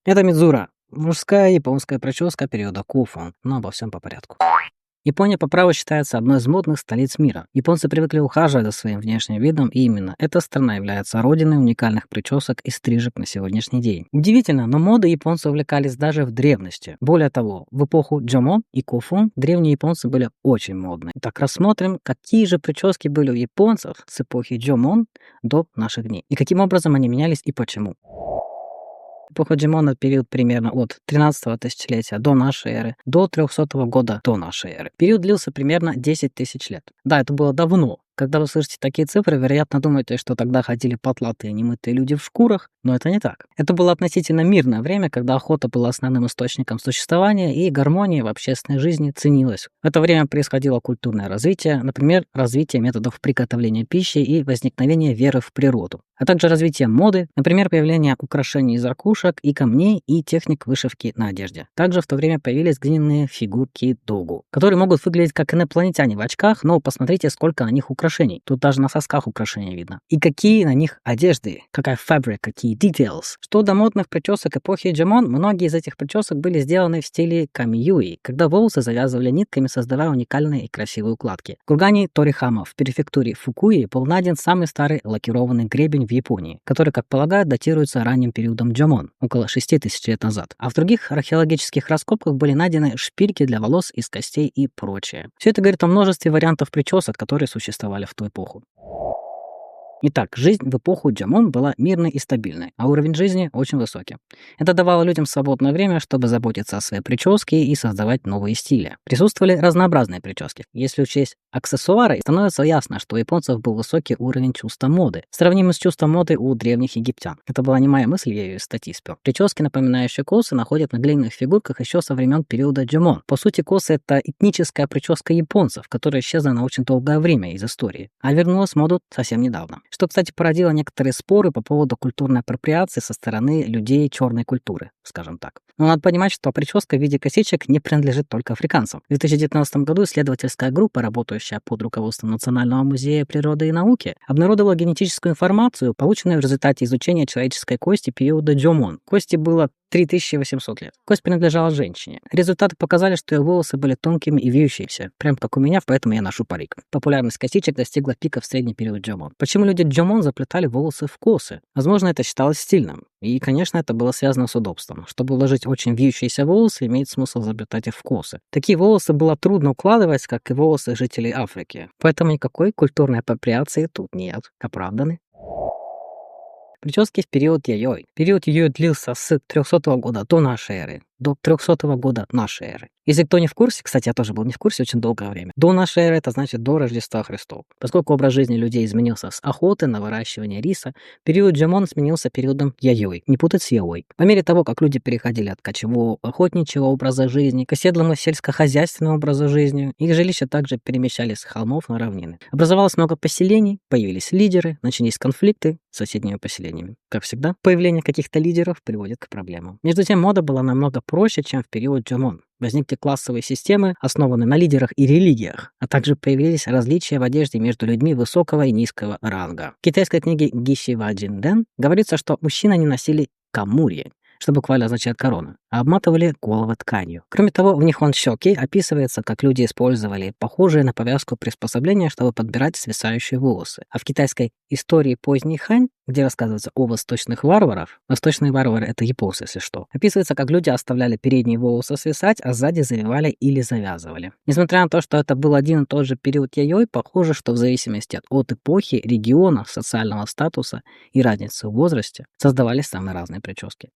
Это Мидзура. Мужская японская прическа периода Кофу, но обо всем по порядку. Япония по праву считается одной из модных столиц мира. Японцы привыкли ухаживать за своим внешним видом, и именно эта страна является родиной уникальных причесок и стрижек на сегодняшний день. Удивительно, но модой японцы увлекались даже в древности. Более того, в эпоху Дзёмон и Кофу древние японцы были очень модны. Итак, рассмотрим, какие же прически были у японцев с эпохи Дзёмон до наших дней, и каким образом они менялись и почему. Эпоха Дзёмона — период примерно от 13-го тысячелетия до нашей эры до 300-го года до нашей эры. Период длился примерно 10 тысяч лет. Да, это было давно. Когда вы слышите такие цифры, вероятно, думаете, что тогда ходили потлатые немытые люди в шкурах, но это не так. Это было относительно мирное время, когда охота была основным источником существования, и гармония в общественной жизни ценилась. В это время происходило культурное развитие, например, развитие методов приготовления пищи и возникновение веры в природу, а также развитие моды, например, появление украшений из ракушек и камней и техник вышивки на одежде. Также в то время появились глиняные фигурки догу, которые могут выглядеть как инопланетяне в очках, но посмотрите, сколько на них украшений. Тут даже на сосках украшения видно. И какие на них одежды, какая фабрика, какие details. Что до модных причесок эпохи Дзёмон, многие из этих причесок были сделаны в стиле камиюи, когда волосы завязывали нитками, создавая уникальные и красивые укладки. В кургане Торихама в префектуре Фукуи был найден самый старый лакированный гребень в Японии, который, как полагают, датируется ранним периодом Дзёмон, около 6000 лет назад. А в других археологических раскопках были найдены шпильки для волос из костей и прочее. Все это говорит о множестве вариантов причесок, которые существовали в ту эпоху. Итак, жизнь в эпоху Дзёмон была мирной и стабильной, а уровень жизни очень высокий. Это давало людям свободное время, чтобы заботиться о своей прическе и создавать новые стили. Присутствовали разнообразные прически. Если учесть аксессуары, становится ясно, что у японцев был высокий уровень чувства моды, сравнимый с чувством моды у древних египтян. Это была не моя мысль, я ее из статьи спер. Прически, напоминающие косы, находят на глиняных фигурках еще со времен периода Дзёмон. По сути, косы — это этническая прическа японцев, которая исчезла на очень долгое время из истории, а вернулась в моду совсем недавно. Что, кстати, породило некоторые споры по поводу культурной апроприации со стороны людей черной культуры, скажем так. Но надо понимать, что прическа в виде косичек не принадлежит только африканцам. В 2019 году исследовательская группа, работающая под руководством Национального музея природы и науки, обнародовала генетическую информацию, полученную в результате изучения человеческой кости периода Дзёмон. Кости было 3800 лет. Кость принадлежала женщине. Результаты показали, что ее волосы были тонкими и вьющиеся, прям как у меня, поэтому я ношу парик. Популярность косичек достигла пика в средний период Дзёмон. Почему люди Дзёмон заплетали волосы в косы? Возможно, это считалось стильным. И, конечно, это было связано с удобством. Чтобы уложить очень вьющиеся волосы, имеет смысл заплетать их в косы. Такие волосы было трудно укладывать, как и волосы жителей Африки. Поэтому никакой культурной апроприации тут нет. Оправданы. Прически в период Яйой. Период Яйой длился с 300 года до нашей эры до 300 года нашей эры. Если кто не в курсе, кстати, я тоже был не в курсе очень долгое время, до нашей эры — это значит до Рождества Христова. Поскольку образ жизни людей изменился с охоты на выращивание риса, период Дзёмон сменился периодом Яйой, не путать с Яой. По мере того, как люди переходили от кочевого охотничьего образа жизни к оседлому сельскохозяйственному образу жизни, их жилища также перемещались с холмов на равнины. Образовалось много поселений, появились лидеры, начались конфликты с соседними поселениями. Как всегда, появление каких-то лидеров приводит к проблемам. Между тем, мода была намного проще, чем в период Дзёмон. Возникли классовые системы, основанные на лидерах и религиях, а также появились различия в одежде между людьми высокого и низкого ранга. В китайской книге Гишива Джинден говорится, что мужчины не носили камури, что буквально означает корона, а обматывали головы тканью. Кроме того, в Нихонсёки описывается, как люди использовали похожие на повязку приспособления, чтобы подбирать свисающие волосы. А в китайской истории поздней Хань, где рассказывается о восточных варварах, восточные варвары — это японцы, если что, описывается, как люди оставляли передние волосы свисать, а сзади завивали или завязывали. Несмотря на то, что это был один и тот же период Яйой, похоже, что в зависимости от эпохи, региона, социального статуса и разницы в возрасте создавались самые разные прически.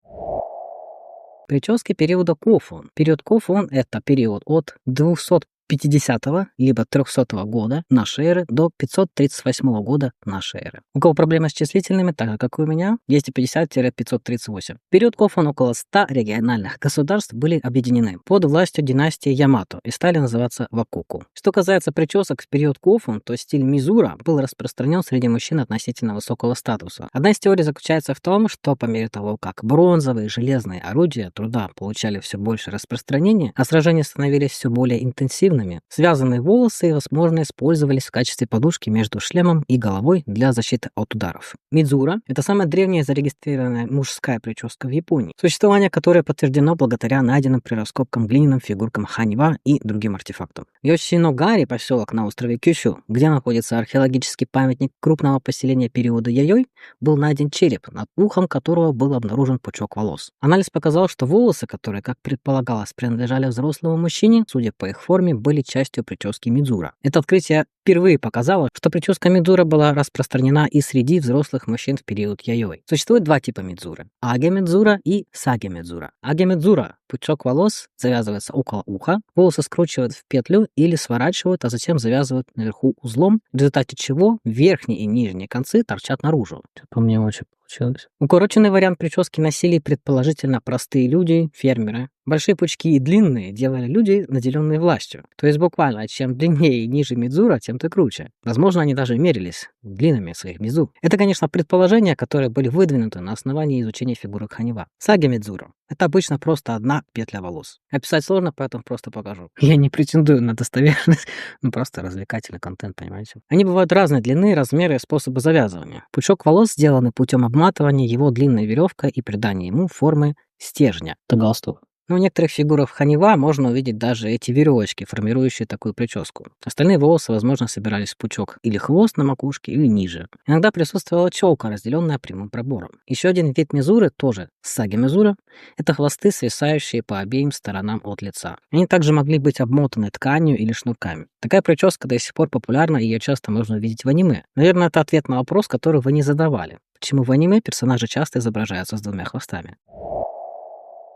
Прически периода Кофу. Период Кофу — это период от 250 либо 300 года нашей эры до 538 года нашей эры. У кого проблемы с числительными, так же как и у меня, 250-538. В период Кофу около 100 региональных государств были объединены под властью династии Ямато и стали называться Вакуку. Что касается причесок в период Кофу, то стиль Мизура был распространен среди мужчин относительно высокого статуса. Одна из теорий заключается в том, что по мере того, как бронзовые и железные орудия труда получали все больше распространения, а сражения становились все более интенсивными, длинными. Связанные волосы, возможно, использовались в качестве подушки между шлемом и головой для защиты от ударов. Мидзура – это самая древняя зарегистрированная мужская прическа в Японии, существование которой подтверждено благодаря найденным при раскопкам глиняным фигуркам ханьва и другим артефактам. В Йосиногаре, поселок на острове Кюсю, где находится археологический памятник крупного поселения периода Яйой, был найден череп, над ухом которого был обнаружен пучок волос. Анализ показал, что волосы, которые, как предполагалось, принадлежали взрослому мужчине, судя по их форме, были частью прически Мидзура. Это открытие впервые показало, что прическа Мидзура была распространена и среди взрослых мужчин в период Яйой. Существует два типа Мидзуры – аге-мидзура и саге-мидзура. Аге-мидзура – пучок волос завязывается около уха, волосы скручивают в петлю или сворачивают, а затем завязывают наверху узлом, в результате чего верхние и нижние концы торчат наружу. По мне очень получилось. Укороченный вариант прически носили предположительно простые люди, фермеры. Большие пучки и длинные делали люди, наделенные властью. То есть буквально, чем длиннее и ниже мидзура, тем ты круче. Возможно, они даже мерились длинами своих мидзу. Это, конечно, предположения, которые были выдвинуты на основании изучения фигурок ханьва. Саги мидзуру – это обычно просто одна петля волос. Описать сложно, поэтому просто покажу. Я не претендую на достоверность, просто развлекательный контент, понимаете. Они бывают разной длины, размеры и способы завязывания. Пучок волос сделаны путем обматывания его длинной веревкой и придания ему формы стержня. Это галстук. Но в некоторых фигурах ханьва можно увидеть даже эти веревочки, формирующие такую прическу. Остальные волосы, возможно, собирались в пучок или хвост на макушке, или ниже. Иногда присутствовала челка, разделенная прямым пробором. Еще один вид мизуры, тоже саги-мизура, это хвосты, свисающие по обеим сторонам от лица. Они также могли быть обмотаны тканью или шнурками. Такая прическа до сих пор популярна, и ее часто можно увидеть в аниме. Наверное, это ответ на вопрос, который вы не задавали. Почему в аниме персонажи часто изображаются с двумя хвостами?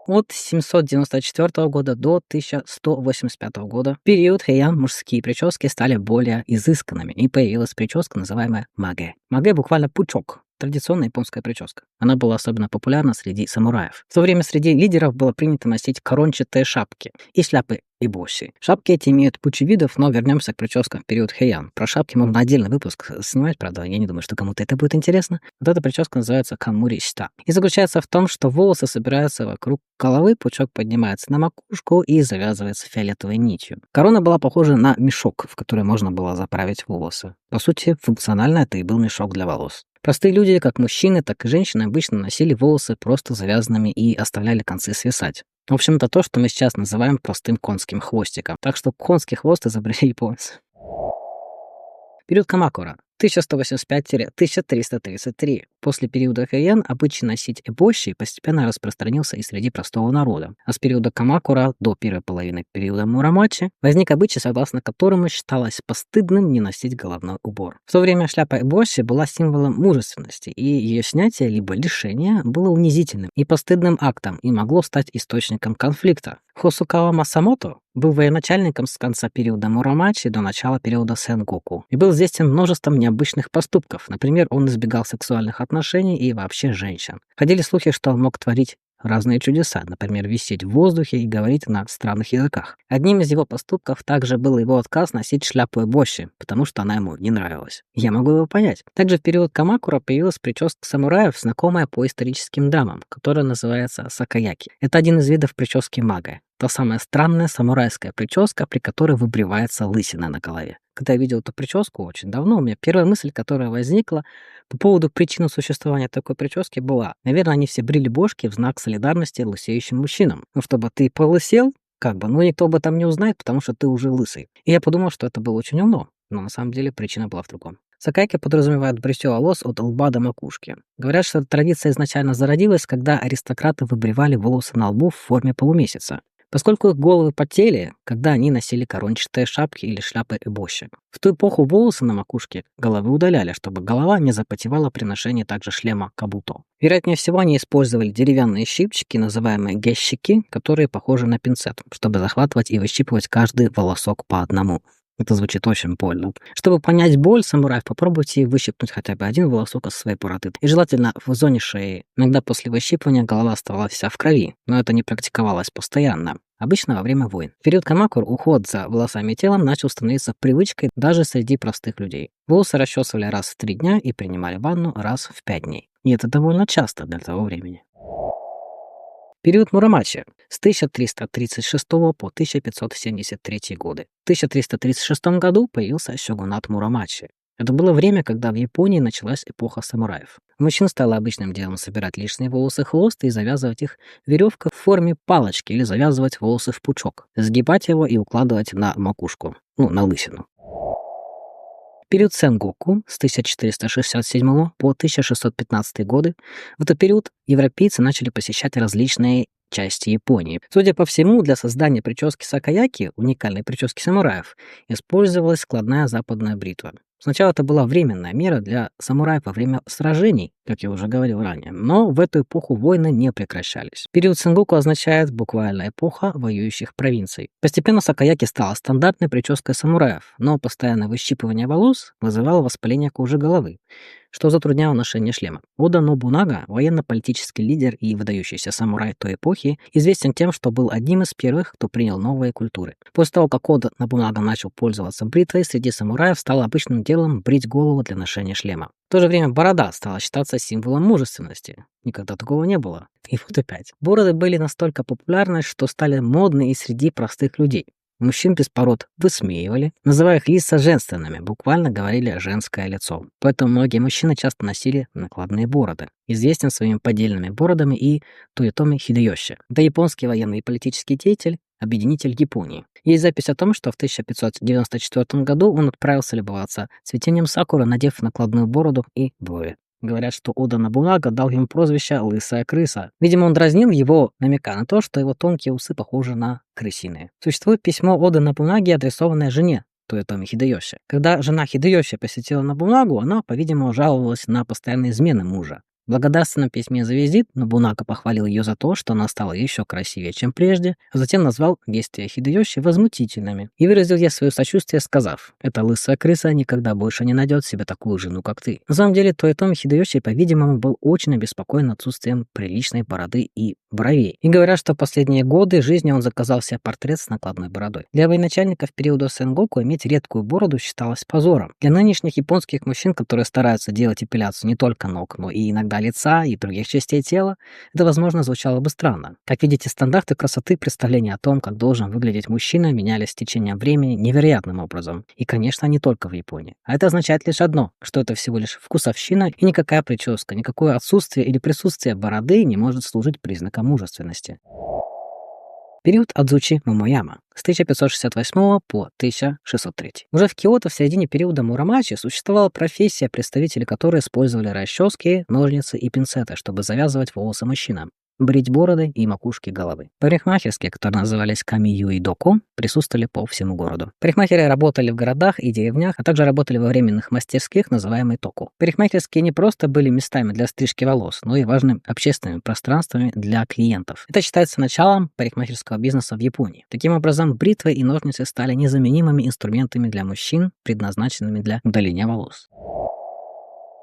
От 794 года до 1185 года, в период Хэйан, мужские прически стали более изысканными, и появилась прическа, называемая маге. Маге буквально пучок. Традиционная японская прическа. Она была особенно популярна среди самураев. В то время среди лидеров было принято носить корончатые шапки и шляпы эбоси. Шапки эти имеют кучу видов, но вернемся к прическам в период Хэйан. Про шапки можно отдельный выпуск снимать, правда, я не думаю, что кому-то это будет интересно. Вот эта прическа называется камури-щита. И заключается в том, что волосы собираются вокруг головы, пучок поднимается на макушку и завязывается фиолетовой нитью. Корона была похожа на мешок, в который можно было заправить волосы. По сути, функционально это и был мешок для волос. Простые люди, как мужчины, так и женщины, обычно носили волосы просто завязанными и оставляли концы свисать. В общем, это то, что мы сейчас называем простым конским хвостиком. Так что конский хвост изобрели японцы. Период Камакура. 1185-1333. После периода Хэйан обычай носить эбоши постепенно распространился и среди простого народа. А с периода Камакура до первой половины периода Мурамачи возник обычай, согласно которому считалось постыдным не носить головной убор. В то время шляпа эбоши была символом мужественности, и ее снятие либо лишение было унизительным и постыдным актом и могло стать источником конфликта. Хосукава Масамото был военачальником с конца периода Мурамачи до начала периода Сэнгоку и был известен множеством необычных поступков. Например, он избегал сексуальных отношений и вообще женщин. Ходили слухи, что он мог творить разные чудеса, например, висеть в воздухе и говорить на странных языках. Одним из его поступков также был его отказ носить шляпу эбоши, потому что она ему не нравилась. Я могу его понять. Также в период Камакура появилась прическа самураев, знакомая по историческим драмам, которая называется сакаяки. Это один из видов прически мага. Та самая странная самурайская прическа, при которой выбривается лысина на голове. Когда я видел эту прическу очень давно, у меня первая мысль, которая возникла по поводу причины существования такой прически была: наверное, они все брили бошки в знак солидарности лысеющим мужчинам. Ну, чтобы ты полысел, но никто об этом не узнает, потому что ты уже лысый. И я подумал, что это было очень умно, но на самом деле причина была в другом. Сакайки подразумевает бритье волос от лба до макушки. Говорят, что эта традиция изначально зародилась, когда аристократы выбривали волосы на лбу в форме полумесяца, поскольку их головы потели, когда они носили корончатые шапки или шляпы эбоши. В ту эпоху волосы на макушке головы удаляли, чтобы голова не запотевала при ношении также шлема кабуто. Вероятнее всего, они использовали деревянные щипчики, называемые гещики, которые похожи на пинцет, чтобы захватывать и выщипывать каждый волосок по одному. Это звучит очень больно. Чтобы понять боль самураев, попробуйте выщипнуть хотя бы один волосок из своей бороды. И желательно в зоне шеи. Иногда после выщипывания голова оставалась вся в крови, но это не практиковалось постоянно. Обычно во время войн. В период Камакур уход за волосами и телом начал становиться привычкой даже среди простых людей. Волосы расчесывали раз в 3 дня и принимали ванну раз в 5 дней. И это довольно часто для того времени. Период Муромачи с 1336 по 1573 годы. В 1336 году появился сёгунат Муромачи. Это было время, когда в Японии началась эпоха самураев. У мужчин стало обычным делом собирать лишние волосы хвост и завязывать их веревкой в форме палочки или завязывать волосы в пучок, сгибать его и укладывать на макушку, на лысину. Период Сэнгоку с 1467 по 1615 годы. В этот период европейцы начали посещать различные части Японии. Судя по всему, для создания прически сакаяки, уникальной прически самураев, использовалась складная западная бритва. Сначала это была временная мера для самураев во время сражений, как я уже говорил ранее, но в эту эпоху войны не прекращались. Период Сэнгоку означает буквально эпоха воюющих провинций. Постепенно сакаяки стала стандартной прической самураев, но постоянное выщипывание волос вызывало воспаление кожи головы, что затрудняло ношение шлема. Ода Нобунага, военно-политический лидер и выдающийся самурай той эпохи, известен тем, что был одним из первых, кто принял новые культуры. После того, как Ода Нобунага начал пользоваться бритвой, среди самураев стало обычным делом брить голову для ношения шлема. В то же время борода стала считаться символом мужественности. Никогда такого не было. И вот опять. Бороды были настолько популярны, что стали модны и среди простых людей. Мужчин без бород высмеивали, называя их лица женственными, буквально говорили «женское лицо». Поэтому многие мужчины часто носили накладные бороды. Известен своими поддельными бородами и Тоётоми Хидэёси. Это японский военный и политический деятель, объединитель Японии. Есть запись о том, что в 1594 году он отправился любоваться цветением сакуры, надев накладную бороду и брови. Говорят, что Ода Нобунага дал ему прозвище «Лысая крыса». Видимо, он дразнил его, намекая на то, что его тонкие усы похожи на крысиные. Существует письмо Оды Нобунаги, адресованное жене Тоётоми Хидэёси. Когда жена Хидэёси посетила Нобунагу, она, по-видимому, жаловалась на постоянные измены мужа. В благодарственном письме за визит Нобунага похвалил ее за то, что она стала еще красивее, чем прежде, а затем назвал действия Хидэёси возмутительными и выразил ей свое сочувствие, сказав: «Эта лысая крыса никогда больше не найдет себе такую жену, как ты». На самом деле, Тоётоми Хидэёси, по-видимому, был очень обеспокоен отсутствием приличной бороды и бровей. И говорят, что в последние годы жизни он заказал себе портрет с накладной бородой. Для военачальников периода Сэнгоку иметь редкую бороду считалось позором. Для нынешних японских мужчин, которые стараются делать эпиляцию не только ног, но и иногда лица и других частей тела, это, возможно, звучало бы странно. Как видите, стандарты красоты, представления о том, как должен выглядеть мужчина, менялись с течением времени невероятным образом. И, конечно, не только в Японии. А это означает лишь одно, что это всего лишь вкусовщина, и никакая прическа, никакое отсутствие или присутствие бороды не может служить признаком мужественности. Период Адзучи Момояма с 1568 по 1603. Уже в Киото в середине периода Муромачи существовала профессия, представители которой использовали расчески, ножницы и пинцеты, чтобы завязывать волосы мужчинам, брить бороды и макушки головы. Парикмахерские, которые назывались камию и доко, присутствовали по всему городу. Парикмахеры работали в городах и деревнях, а также работали во временных мастерских, называемых току. Парикмахерские не просто были местами для стрижки волос, но и важными общественными пространствами для клиентов. Это считается началом парикмахерского бизнеса в Японии. Таким образом, бритвы и ножницы стали незаменимыми инструментами для мужчин, предназначенными для удаления волос.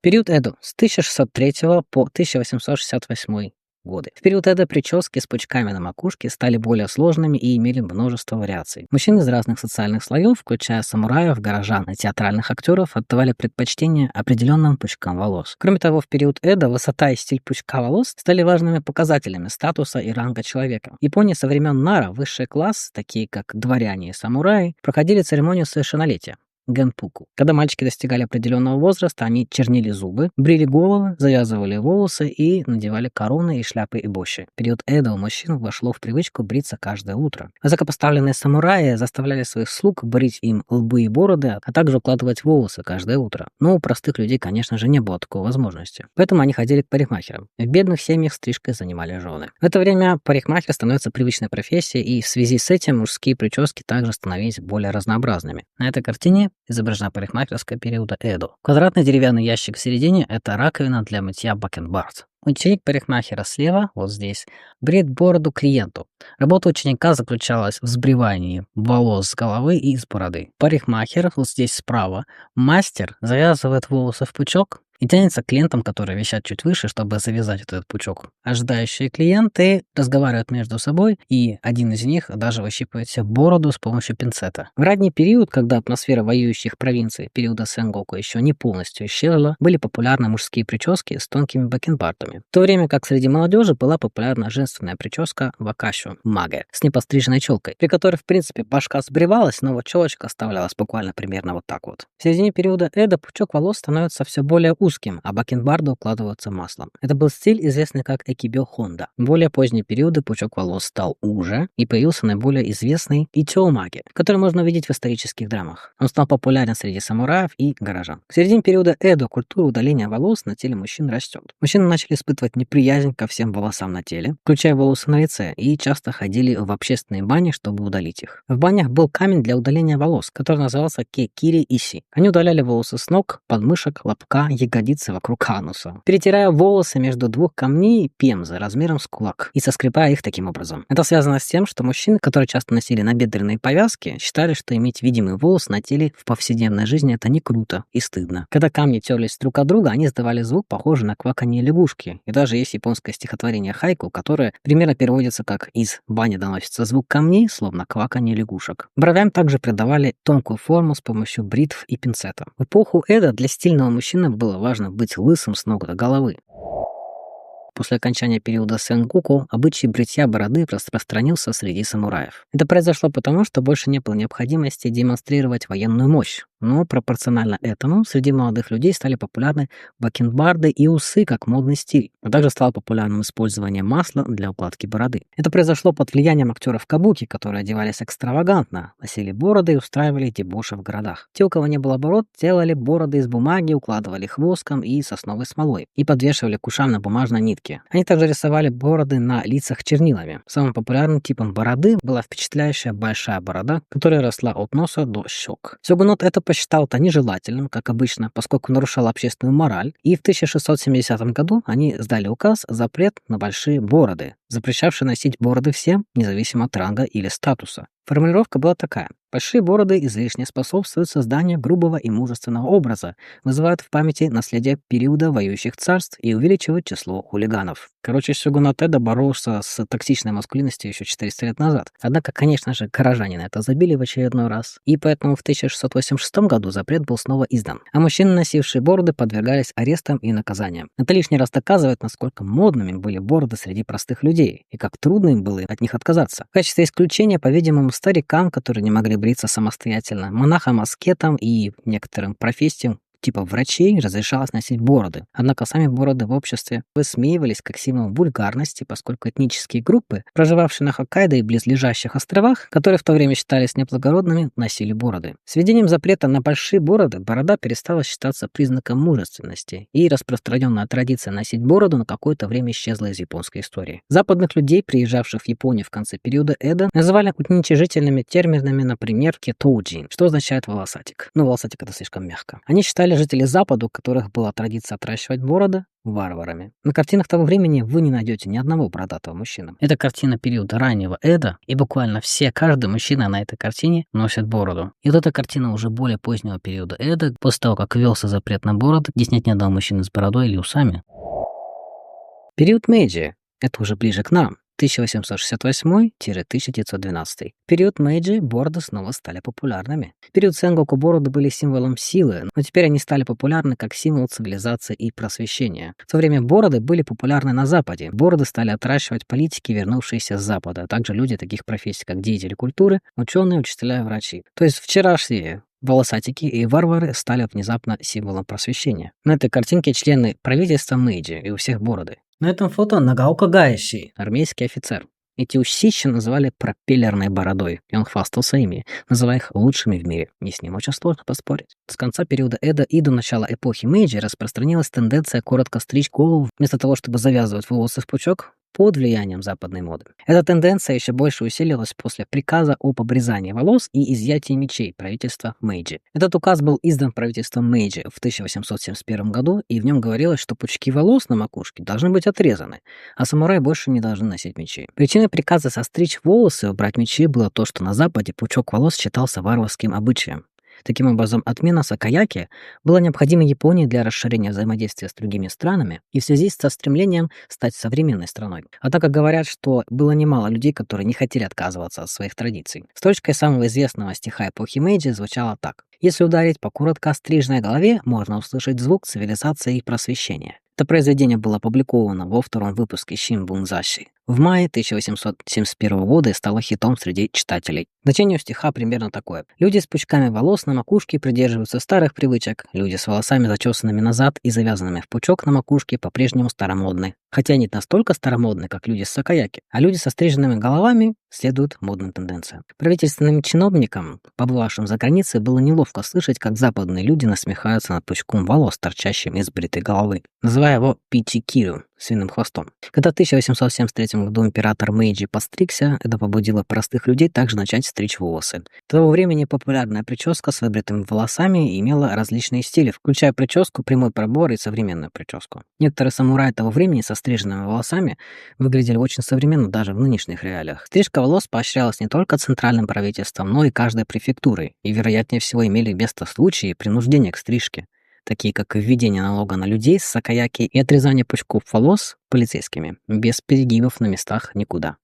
Период Эдо с 1603 по 1868 годы. В период Эдо прически с пучками на макушке стали более сложными и имели множество вариаций. Мужчины из разных социальных слоев, включая самураев, горожан и театральных актеров, отдавали предпочтение определенным пучкам волос. Кроме того, в период Эдо высота и стиль пучка волос стали важными показателями статуса и ранга человека. В Японии со времен Нара высший класс, такие как дворяне и самураи, проходили церемонию совершеннолетия гэнпуку. Когда мальчики достигали определенного возраста, они чернили зубы, брили головы, завязывали волосы и надевали короны и шляпы эбоши. В период Эдо у мужчин вошло в привычку бриться каждое утро. Высокопоставленные самураи заставляли своих слуг брить им лбы и бороды, а также укладывать волосы каждое утро. Но у простых людей, конечно же, не было такой возможности. Поэтому они ходили к парикмахерам. В бедных семьях стрижкой занимали жены. В это время парикмахер становится привычной профессией, и в связи с этим мужские прически также становились более разнообразными. На этой картине изображена парикмахерская периода Эдо. Квадратный деревянный ящик в середине — это раковина для мытья бакенбард. Ученик парикмахера слева, вот здесь, бреет бороду клиенту. Работа ученика заключалась в сбривании волос с головы и из бороды. Парикмахер, вот здесь справа, мастер завязывает волосы в пучок и тянется к лентам, которые висят чуть выше, чтобы завязать этот пучок. Ожидающие клиенты разговаривают между собой, и один из них даже выщипывает себе бороду с помощью пинцета. В ранний период, когда атмосфера воюющих провинций периода Сэнгоку еще не полностью исчезла, были популярны мужские прически с тонкими бакенбардами. В то время как среди молодежи была популярна женственная прическа вакашу маге с непостриженной челкой, при которой, в принципе, башка сбривалась, но вот челочка оставлялась буквально примерно вот так вот. В середине периода Эдо пучок волос становится все более узким, а бакенбарды укладываются маслом. Это был стиль, известный как экибё хонда. В более поздние периоды пучок волос стал уже, и появился наиболее известный итёмаги, который можно увидеть в исторических драмах. Он стал популярен среди самураев и горожан. К середине периода Эдо культура удаления волос на теле мужчин растет. Мужчины начали испытывать неприязнь ко всем волосам на теле, включая волосы на лице, и часто ходили в общественные бани, чтобы удалить их. В банях был камень для удаления волос, который назывался кекири-иси. Они удаляли волосы с ног, подмышек, лобка, ягодицы вокруг ануса, перетирая волосы между двух камней пемзы размером с кулак и соскребая их таким образом. Это связано с тем, что мужчины, которые часто носили набедренные повязки, считали, что иметь видимый волос на теле в повседневной жизни это не круто и стыдно. Когда камни терлись друг от друга, они издавали звук, похожий на кваканье лягушки. И даже есть японское стихотворение хайку, которое примерно переводится как «из бани доносится звук камней, словно кваканье лягушек». Бровям также придавали тонкую форму с помощью бритв и пинцета. В эпоху Эдо для стильного мужчины было важно быть лысым с ног до головы. После окончания периода Сэнгоку обычай бритья бороды распространился среди самураев. Это произошло потому, что больше не было необходимости демонстрировать военную мощь. Но пропорционально этому среди молодых людей стали популярны бакенбарды и усы как модный стиль, а также стало популярным использование масла для укладки бороды. Это произошло под влиянием актеров кабуки, которые одевались экстравагантно, носили бороды и устраивали дебоши в городах. Те, у кого не было бород, делали бороды из бумаги, укладывали их воском и сосновой смолой и подвешивали к ушам на бумажной нитке. Они также рисовали бороды на лицах чернилами. Самым популярным типом бороды была впечатляющая большая борода, которая росла от носа до щек. Сёгунат это посчитал это нежелательным, как обычно, поскольку нарушало общественную мораль, и в 1670 году они сдали указ запрет на большие бороды, запрещавший носить бороды всем, независимо от ранга или статуса. Формулировка была такая: большие бороды излишне способствуют созданию грубого и мужественного образа, вызывают в памяти наследие периода воюющих царств и увеличивают число хулиганов. Короче, сёгунат Эдо боролся с токсичной маскулинностью еще 400 лет назад. Однако, конечно же, горожане на это забили в очередной раз, и поэтому в 1686 году запрет был снова издан, а мужчины, носившие бороды, подвергались арестам и наказаниям. Это лишний раз доказывает, насколько модными были бороды среди простых людей, и как трудно им было от них отказаться. В качестве исключения, по-видимому, старикам, которые не могли бриться самостоятельно, монахам-аскетам и некоторым профессиям, типа врачей, разрешалось носить бороды. Однако сами бороды в обществе высмеивались как символ вульгарности, поскольку этнические группы, проживавшие на Хоккайдо и близлежащих островах, которые в то время считались неблагородными, носили бороды. С введением запрета на большие бороды борода перестала считаться признаком мужественности, и распространенная традиция носить бороду на какое-то время исчезла из японской истории. Западных людей, приезжавших в Японию в конце периода Эдо, называли уничижительными терминами, например, кетоуджин, что означает волосатик. Но волосатик это слишком мягко. Они считали жители Запада, у которых была традиция отращивать бороды, варварами. На картинах того времени вы не найдете ни одного бородатого мужчины. Это картина периода раннего Эдо, и буквально каждый мужчина на этой картине носит бороду. И вот эта картина уже более позднего периода Эдо, после того, как ввелся запрет на бороды, здесь нет ни одного мужчины с бородой или усами. Период Мэйджи, это уже ближе к нам. 1868-1912. В период Мэйджи бороды снова стали популярными. В период Сэнгоку бороды были символом силы, но теперь они стали популярны как символ цивилизации и просвещения. В то время бороды были популярны на Западе. Бороды стали отращивать политики, вернувшиеся с Запада, а также люди таких профессий, как деятели культуры, ученые, учителя и врачи. То есть вчерашние волосатики и варвары стали внезапно символом просвещения. На этой картинке члены правительства Мэйджи, и у всех бороды. На этом фото Нагаока Гаэши, армейский офицер. Эти усищи называли пропеллерной бородой, и он хвастался ими, называя их лучшими в мире. И с ним очень сложно поспорить. С конца периода Эдо и до начала эпохи Мэйджи распространилась тенденция коротко стричь голову. Вместо того, чтобы завязывать волосы в пучок, под влиянием западной моды. Эта тенденция еще больше усилилась после приказа об обрезании волос и изъятии мечей правительства Мэйджи. Этот указ был издан правительством Мэйджи в 1871 году, и в нем говорилось, что пучки волос на макушке должны быть отрезаны, а самураи больше не должны носить мечи. Причиной приказа состричь волосы и убрать мечи было то, что на Западе пучок волос считался варварским обычаем. Таким образом, отмена сакаяки была необходима Японии для расширения взаимодействия с другими странами и в связи со стремлением стать современной страной. Однако говорят, что было немало людей, которые не хотели отказываться от своих традиций. Строчка самого известного стиха эпохи Мэйджи звучала так: «Если ударить по коротко остриженной голове, можно услышать звук цивилизации и просвещения». Это произведение было опубликовано во втором выпуске Шинбунзаши в мае 1871 года и стало хитом среди читателей. Значение стиха примерно такое: люди с пучками волос на макушке придерживаются старых привычек, люди с волосами зачесанными назад и завязанными в пучок на макушке по-прежнему старомодны. Хотя не настолько старомодны, как люди с сакаяки, а люди со стриженными головами следуют модным тенденциям. Правительственным чиновникам, побывавшим за границей, было неловко слышать, как западные люди насмехаются над пучком волос, торчащим из бритой головы, называя его пичикиру, свиным хвостом. Когда в 1873 году император Мэйджи постригся, это побудило простых людей также начать стричь волосы. До того времени популярная прическа с выбритыми волосами имела различные стили, включая прическу, прямой пробор и современную прическу. Некоторые самураи того времени со стриженными волосами выглядели очень современно даже в нынешних реалиях. Стрижка волос поощрялась не только центральным правительством, но и каждой префектурой, и, вероятнее всего, имели место случаи принуждения к стрижке, такие как введение налога на людей с сакаяки и отрезание пучков волос полицейскими, без перегибов на местах никуда.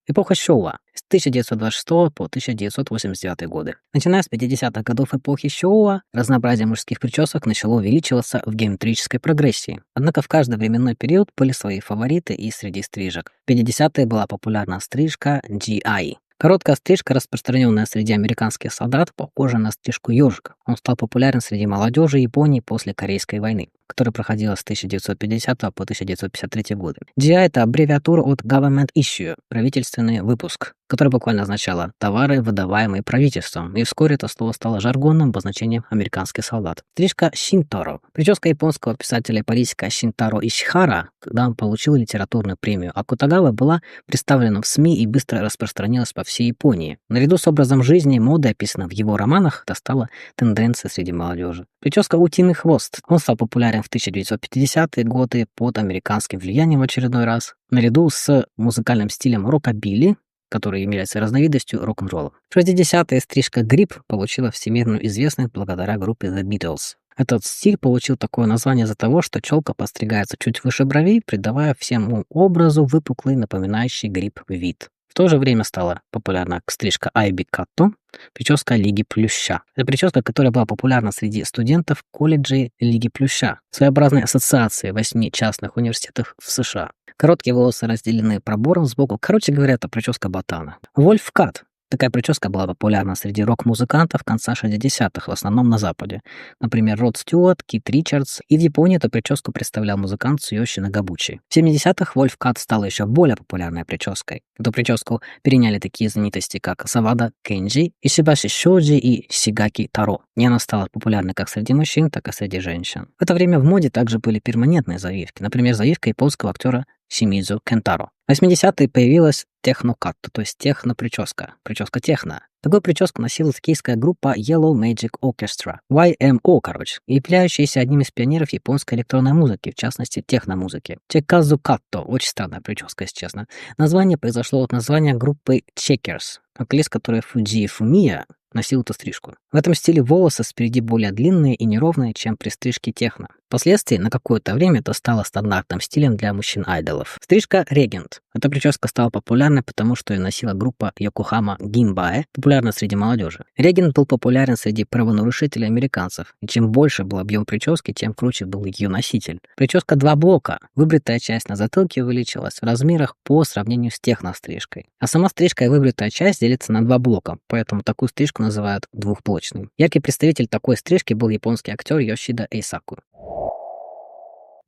Эпоха Шоуа с 1926 по 1989 годы. Начиная с 50-х годов эпохи Шоуа, разнообразие мужских причесок начало увеличиваться в геометрической прогрессии. Однако в каждый временной период были свои фавориты и среди стрижек. В 50-е была популярна стрижка GI. Короткая стрижка, распространенная среди американских солдат, похожа на стрижку ежика. Он стал популярен среди молодежи Японии после Корейской войны, которая проходила с 1950 по 1953 годы. GI — это аббревиатура от Government Issue, правительственный выпуск, который буквально означало «товары, выдаваемые правительством», и вскоре это слово стало жаргонным обозначением американских солдат. Стрижка Шинтаро. Прическа японского писателя и политика Шинтаро Исихара, когда он получил литературную премию Акутагавы, была представлена в СМИ и быстро распространилась по всей Японии. Наряду с образом жизни и модой, описанной в его романах, это стала тенденцией среди молодежи. Прическа «Утиный хвост». Он стал популярен в 1950-е годы под американским влиянием в очередной раз, наряду с музыкальным стилем рокобили, который является разновидностью рок-н-ролла. В 60-е стрижка гриб получила всемирную известность благодаря группе The Beatles. Этот стиль получил такое название из-за того, что челка постригается чуть выше бровей, придавая всему образу выпуклый, напоминающий гриб вид. В то же время стала популярна стрижка айби-катто, прическа Лиги Плюща. Это прическа, которая была популярна среди студентов колледжей Лиги Плюща, своеобразной ассоциации 8 частных университетов в США. Короткие волосы разделены пробором сбоку. Короче говоря, это прическа ботана. Вольф-кат. Такая прическа была популярна среди рок-музыкантов конца 60-х, в основном на Западе. Например, Род Стюарт, Кит Ричардс. И в Японии эту прическу представлял музыкант Цуёши Нагабучи. В 70-х Вольф-кат стала еще более популярной прической. Эту прическу переняли такие знаменитости, как Савада Кенджи, Ишибаши Шоджи и Сигаки Таро. И она стала популярной как среди мужчин, так и среди женщин. В это время в моде также были перманентные завивки. Например, завивка японского актера Шимидзу Кентаро. В 80-е появилась техно-катто, то есть техно-прическа, прическа техно. Такую прическу носила токийская группа Yellow Magic Orchestra, YMO, являющаяся одним из пионеров японской электронной музыки, в частности техно-музыки. Чеказу-катто, очень странная прическа, если честно. Название произошло от названия группы Checkers, вокалист которой Фуджи Фумия носил эту стрижку. В этом стиле волосы спереди более длинные и неровные, чем при стрижке техно. Впоследствии на какое-то время это стало стандартным стилем для мужчин-айдолов. Стрижка регент. Эта прическа стала популярной, потому что ее носила группа Йокохама Гинбаэ, популярна среди молодежи. Регент был популярен среди правонарушителей американцев, и чем больше был объем прически, тем круче был ее носитель. Прическа два блока. Выбритая часть на затылке увеличилась в размерах по сравнению с техно-стрижкой. А сама стрижка и выбритая часть делится на два блока, поэтому такую стрижку называют двухблочной. Яркий представитель такой стрижки был японский актер Йошида Эйсаку.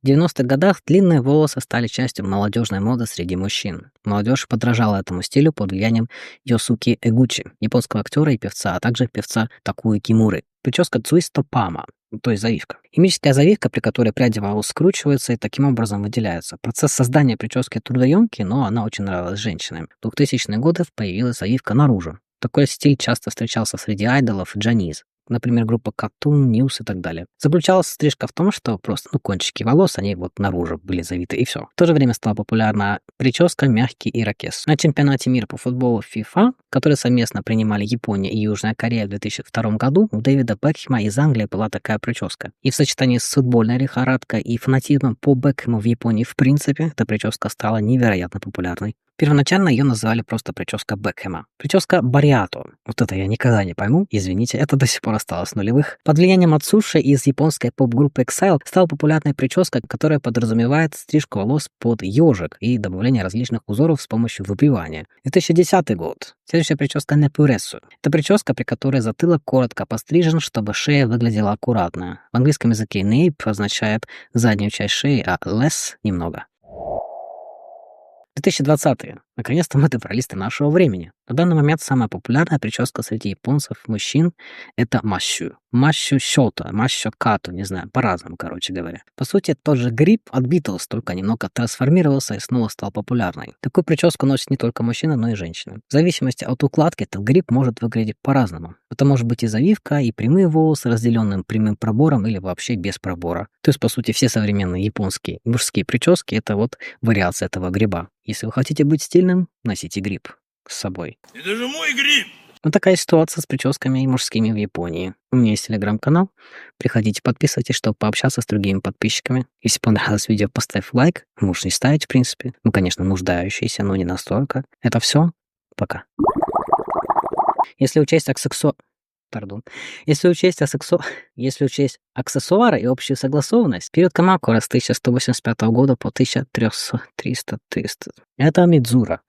В 90-х годах длинные волосы стали частью молодежной моды среди мужчин. Молодежь подражала этому стилю под влиянием Йосуки Эгучи, японского актера и певца, а также певца Такуи Кимуры. Прическа Цуисто Пама. то есть завивка. Химическая завивка, при которой пряди волос скручиваются и таким образом выделяются. Процесс создания прически трудоемкий, но она очень нравилась женщинам. В 2000-е годы появилась завивка наружу. Такой стиль часто встречался среди айдолов и джаниз. Например, группа Cartoon, News и так далее. Заключалась стрижка в том, что просто кончики волос, они вот наружу были завиты, и все. В то же время стала популярна прическа мягкий ирокез. На чемпионате мира по футболу FIFA, который совместно принимали Япония и Южная Корея в 2002 году, у Дэвида Бекхэма из Англии была такая прическа. И в сочетании с футбольной лихорадкой и фанатизмом по Бекхэму в Японии в принципе, эта прическа стала невероятно популярной. Первоначально ее называли просто прическа Бекхэма. Прическа Бариато. Вот это я никогда не пойму, извините, это до сих пор осталось в нулевых. Под влиянием Ацуши из японской поп-группы Exile стала популярной прическа, которая подразумевает стрижку волос под ежик и добавление различных узоров с помощью выбривания. 2010 год. Следующая прическа Непуресу. Это прическа, при которой затылок коротко пострижен, чтобы шея выглядела аккуратно. В английском языке nape означает заднюю часть шеи, а less — немного. 2020. Наконец-то мы добрались до нашего времени. На данный момент самая популярная прическа среди японцев мужчин — это масью. Масью сёто, масью като, не знаю, по-разному, короче говоря. По сути, тот же гриб от Beatles, только немного трансформировался и снова стал популярной. Такую прическу носят не только мужчины, но и женщины. В зависимости от укладки этот гриб может выглядеть по-разному. Это может быть и завивка, и прямые волосы, разделенным прямым пробором или вообще без пробора. То есть, по сути, все современные японские мужские прически — это вот вариация этого гриба. Если вы хотите быть стильным, носите гриб с собой. Это же мой гриб! Вот такая ситуация с прическами и мужскими в Японии. У меня есть телеграм-канал. Приходите, подписывайтесь, чтобы пообщаться с другими подписчиками. Если понравилось видео, поставь лайк. Можешь не ставить, в принципе. Ну, конечно, нуждающийся, но не настолько. Это все. Пока. Если учесть Если учесть аксессуары и общую согласованность, период Камакура с 1185 года по 1300. Это Мидзура.